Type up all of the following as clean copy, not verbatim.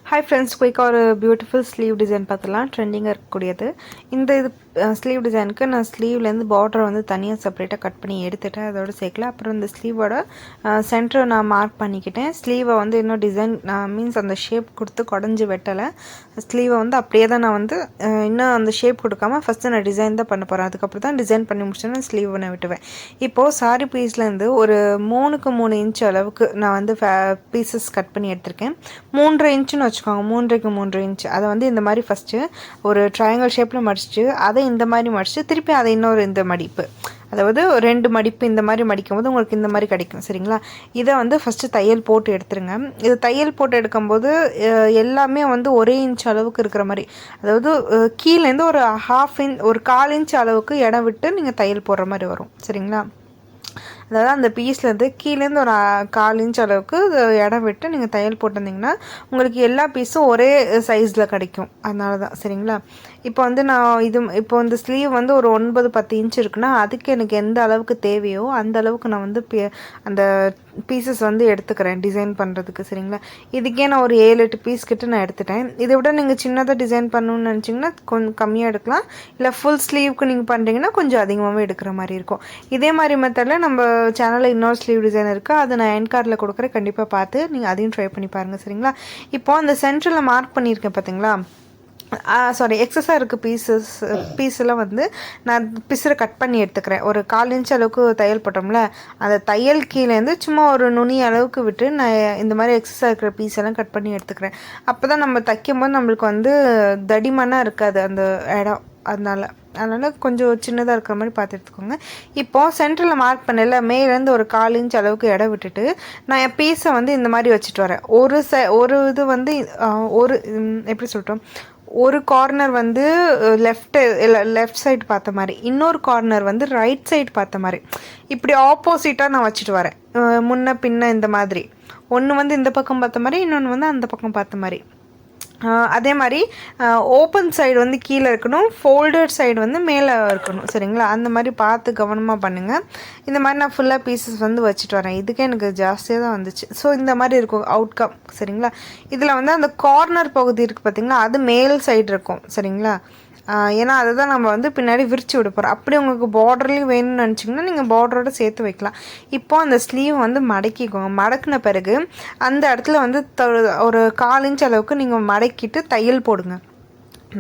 Hi friends, குயிக்காக ஒரு beautiful sleeve design பார்த்துலாம். ட்ரெண்டிங்காக இருக்கக்கூடியது இது ஸ்லீவ் டிசைனுக்கு நான் ஸ்லீவ்லேருந்து பார்டரை வந்து தனியாக செப்பரேட்டாக கட் பண்ணி எடுத்துட்டேன். அதோட சேர்க்கல. அப்புறம் இந்த ஸ்லீவோட சென்டரை நான் மார்க் பண்ணிக்கிட்டேன். ஸ்லீவை வந்து இன்னும் டிசைன் மீன்ஸ் அந்த ஷேப் கொடுத்து குடஞ்சி வெட்டலை. ஸ்லீவை வந்து அப்படியே தான் நான் வந்து இன்னும் அந்த ஷேப் கொடுக்காம ஃபஸ்ட்டு நான் டிசைன் தான் பண்ண போகிறேன். அதுக்கப்புறம் தான் டிசைன் பண்ணி முடிச்சோன்னா ஸ்லீவை நான் விட்டுவேன். இப்போது சாரி பீஸ்லேருந்து ஒரு 3க்கு 3 இன்ச் அளவுக்கு நான் வந்து பீசஸ் கட் பண்ணி எடுத்திருக்கேன். 3.5 இன்ச்சுன்னு வச்சுக்கோங்க. 3க்கு 3 இன்ச். அதை வந்து இந்த மாதிரி ஃபஸ்ட்டு ஒரு ட்ரையாங்கிள் ஷேப்பில் மடிச்சுட்டு அதை இந்த மாதிரி மடிச்சுட்டு திருப்பி அதை இன்னொரு இந்த மடிப்பு, அதாவது 2 மடிப்பு இந்த மாதிரி மடிக்கும் போது உங்களுக்கு இந்த மாதிரி கிடைக்கும். சரிங்களா? இதை வந்து ஃபஸ்ட்டு தையல் போட்டு எடுத்துருங்க. இது தையல் போட்டு எடுக்கும்போது எல்லாமே வந்து ஒரே இன்ச் அளவுக்கு இருக்கிற மாதிரி, அதாவது கீழேருந்து ஒரு 1/2 இன்ச் ஒரு 1/4 இன்ச் அளவுக்கு இடம் விட்டு நீங்கள் தையல் போடுற மாதிரி வரும். சரிங்களா? அதாவது அந்த பீஸ்லேருந்து கீழேருந்து ஒரு 1/4 இன்ச் அளவுக்கு இடம் விட்டு நீங்கள் தையல் போட்டிருந்தீங்கன்னா உங்களுக்கு எல்லா பீஸும் ஒரே சைஸில் கிடைக்கும். அதனால தான். சரிங்களா? இப்போ வந்து நான் இப்போ இந்த ஸ்லீவ் வந்து ஒரு 9-10 இன்ச் இருக்குன்னா அதுக்கு எனக்கு எந்த அளவுக்கு தேவையோ அந்த அளவுக்கு நான் வந்து அந்த பீசஸ் வந்து எடுத்துக்கிறேன் டிசைன் பண்ணுறதுக்கு. சரிங்களா? இதுக்கே நான் ஒரு 7-8 பீஸ் கிட்ட நான் எடுத்துட்டேன். இதை விட நீங்கள் சின்னதாக டிசைன் பண்ணணும்னு நினச்சிங்கன்னா கொஞ்சம் கம்மியாக எடுக்கலாம். இல்லை ஃபுல் ஸ்லீவ்க்கு நீங்கள் பண்ணுறீங்கன்னா கொஞ்சம் அதிகமாகவே எடுக்கிற மாதிரி இருக்கும். இதே மாதிரி மெத்தடில் நம்ம சேனலில் இன்னொரு ஸ்லீவ் டிசைன் இருக்குது. அதை நான் எண்ட் கார்டில் கொடுக்குறேன். கண்டிப்பாக பார்த்து நீங்கள் அதையும் ட்ரை பண்ணி பாருங்கள். சரிங்களா? இப்போ அந்த சென்டரில் மார்க் பண்ணியிருக்கேன் பார்த்தீங்களா, சாரி எக்ஸஸாக இருக்குது பீஸெல்லாம் வந்து நான் பிசுரை கட் பண்ணி எடுத்துக்கிறேன். ஒரு 1/4 இன்ச் அளவுக்கு தையல் போட்டோம்ல, அந்த தையல் கீழேருந்து சும்மா ஒரு நுனி அளவுக்கு விட்டு நான் இந்த மாதிரி எக்ஸஸாக இருக்கிற பீஸெல்லாம் கட் பண்ணி எடுத்துக்கிறேன். அப்போ தான் நம்ம தைக்கும் போது நம்மளுக்கு வந்து தடிமனாக இருக்காது அந்த இடம். அதனால் கொஞ்சம் சின்னதாக இருக்கிற மாதிரி பார்த்து எடுத்துக்கோங்க. இப்போது சென்டரில் மார்க் பண்ணல மேலேருந்து ஒரு 1/4 இன்ச் அளவுக்கு இடம் விட்டுட்டு நான் என் பீஸை வந்து இந்த மாதிரி வச்சுட்டு வரேன். ஒரு இது வந்து ஒரு எப்படி சொல்லிட்டோம், ஒரு கார்னர் வந்து லெஃப்ட் சைடு பார்த்த மாதிரி, இன்னொரு கார்னர் வந்து ரைட் சைடு பார்த்த மாதிரி, இப்படி ஆப்போசிட்டாக நான் வச்சுட்டு வரேன். முன்ன பின்ன இந்த மாதிரி ஒன்று வந்து இந்த பக்கம் பார்த்த மாதிரி, இன்னொன்று வந்து அந்த பக்கம் பார்த்த மாதிரி. அதே மாதிரி ஓப்பன் சைடு வந்து கீழே இருக்கணும், ஃபோல்டட் சைடு வந்து மேலே இருக்கணும். சரிங்களா? அந்த மாதிரி பார்த்து கவனமாக பண்ணுங்கள். இந்த மாதிரி நான் ஃபுல்லாக பீசஸ் வந்து வச்சுட்டு வரேன். இதுக்கே எனக்கு ஜாஸ்தியாக தான் வந்துச்சு. ஸோ இந்த மாதிரி இருக்கும் அவுட்கம். சரிங்களா? இதில் வந்து அந்த கார்னர் பகுதி இருக்குது பார்த்திங்களா, அது மேல் சைடு இருக்கும். சரிங்களா? ஏன்னா அதை தான் நம்ம வந்து பின்னாடி விரித்து விட போகிறோம். அப்படி உங்களுக்கு பார்டர்லேயும் வேணும்னு நினச்சிங்கன்னா நீங்கள் பார்டரோடு சேர்த்து வைக்கலாம். இப்போ அந்த ஸ்லீவ் வந்து மடக்கிக்கோங்க. மடக்கின பிறகு அந்த இடத்துல வந்து ஒரு 1/4 இன்ச் அளவுக்கு நீங்கள் மடக்கிட்டு தையல் போடுங்க.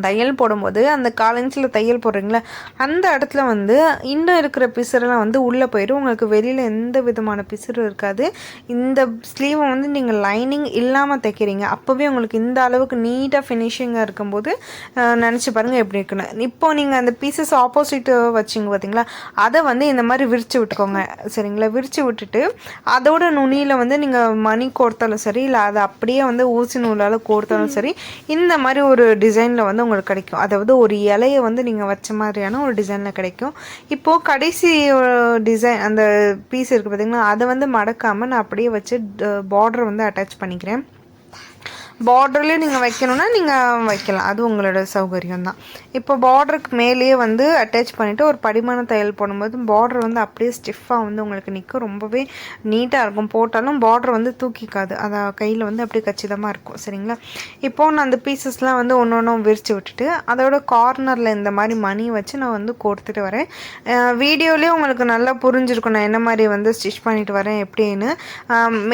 தையல் போடும்போது அந்த 1/4 இன்ச்சில் தையல் போடுறீங்களா, அந்த இடத்துல வந்து இன்னும் இருக்கிற பிசுரெல்லாம் வந்து உள்ளே போயிடும். உங்களுக்கு வெளியில் எந்த விதமான பிசுறு இருக்காது. இந்த ஸ்லீவை வந்து நீங்கள் லைனிங் இல்லாமல் தைக்கிறீங்க, அப்போவே உங்களுக்கு இந்த அளவுக்கு நீட்டாக ஃபினிஷிங்காக இருக்கும்போது நினச்சி பாருங்கள் எப்படி இருக்குன்னு. இப்போது நீங்கள் அந்த பீசஸ் ஆப்போசிட்டு வச்சிங்க பார்த்தீங்களா, அதை வந்து இந்த மாதிரி விரித்து விட்டுக்கோங்க. சரிங்களா? விரித்து விட்டுட்டு அதோட நுனியில் வந்து நீங்கள் மணி கோர்த்தாலும் சரி, இல்லை அதை அப்படியே வந்து ஊசி நூலால் கோர்த்தாலும் சரி, இந்த மாதிரி ஒரு டிசைனில் வந்து உங்களுக்கு கிடைக்கும். அதாவது ஒரு இலையை வந்து நீங்கள் வச்ச மாதிரியான ஒரு டிசைனில் கிடைக்கும். இப்போது கடைசி டிசைன் அந்த பீஸ் இருக்குது பார்த்திங்கன்னா, அதை வந்து மடக்காமல் நான் அப்படியே வச்சு பார்டர் வந்து அட்டாச் பண்ணிக்கிறேன். பார்டர்லேயும் நீங்கள் வைக்கணுன்னா நீங்கள் வைக்கலாம், அது உங்களோட சௌகரியம் தான். இப்போ பார்டருக்கு மேலேயே வந்து அட்டாச் பண்ணிவிட்டு ஒரு படிமான தையல் போடும்போது பார்டர் வந்து அப்படியே ஸ்டிஃபாக வந்து உங்களுக்கு நிற்கும். ரொம்பவே நீட்டாக இருக்கும். போட்டாலும் பார்டர் வந்து தூக்கிக்காது, அதை கையில் வந்து அப்படியே கச்சிதமாக இருக்கும். சரிங்களா? இப்போது நான் அந்த பீசஸ்லாம் வந்து ஒன்று ஒன்றும் விரித்து விட்டுட்டு அதோட கார்னரில் இந்த மாதிரி மணி வச்சு நான் வந்து கோர்த்துட்டு வரேன். வீடியோலேயே உங்களுக்கு நல்லா புரிஞ்சிருக்கும் நான் என்ன மாதிரி வந்து ஸ்டிச் பண்ணிட்டு வரேன் எப்படின்னு.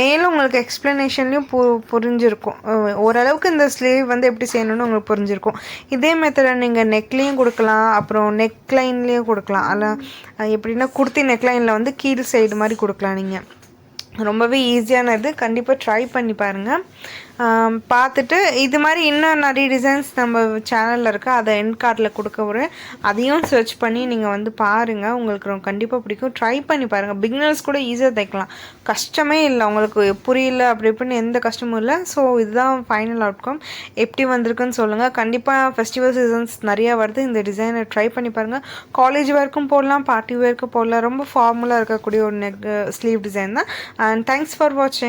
மேலும் உங்களுக்கு எக்ஸ்ப்ளனேஷன்லேயும் புரிஞ்சிருக்கும். ஓரளவுக்கு இந்த ஸ்லீவ் வந்து எப்படி செய்யணும்னு உங்களுக்கு புரிஞ்சிருக்கும். இதே மெத்தடை நீங்கள் நெக்லேயும் கொடுக்கலாம், அப்புறம் நெக் லைன்லேயும் கொடுக்கலாம். அதில் எப்படின்னா குர்த்தி நெக் லைனில் வந்து கீழ் சைடு மாதிரி கொடுக்கலாம். நீங்கள் ரொம்பவே ஈஸியானது. கண்டிப்பாக ட்ரை பண்ணி பாருங்கள். பார்த்துட்டு இது மாதிரி இன்னும் நிறைய டிசைன்ஸ் நம்ம சேனலில் இருக்குது, அதை எண்ட் கார்டில் கொடுக்க வரேன். அதையும் சர்ச் பண்ணி நீங்கள் வந்து பாருங்கள். உங்களுக்கு கண்டிப்பாக பிடிக்கும். ட்ரை பண்ணி பாருங்கள். பிகினர்ஸ் கூட ஈஸியாக தைக்கலாம், கஷ்டமே இல்லை. உங்களுக்கு புரியல அப்படி இப்படின்னு எந்த கஷ்டமும் இல்லை. ஸோ இதுதான் ஃபைனல் அவுட்கம். எப்படி வந்திருக்குன்னு சொல்லுங்கள். கண்டிப்பாக ஃபெஸ்டிவல் சீசன்ஸ் நிறையா வருது. இந்த டிசைனை ட்ரை பண்ணி பாருங்கள். காலேஜ் வேர்க்கும் போடலாம், பார்ட்டி வேர்க்கும் போடலாம். ரொம்ப ஃபார்முலாக இருக்கக்கூடிய ஒரு நெக் ஸ்லீவ் டிசைன் தான். அண்ட் தேங்க்ஸ் ஃபார் வாட்சிங்.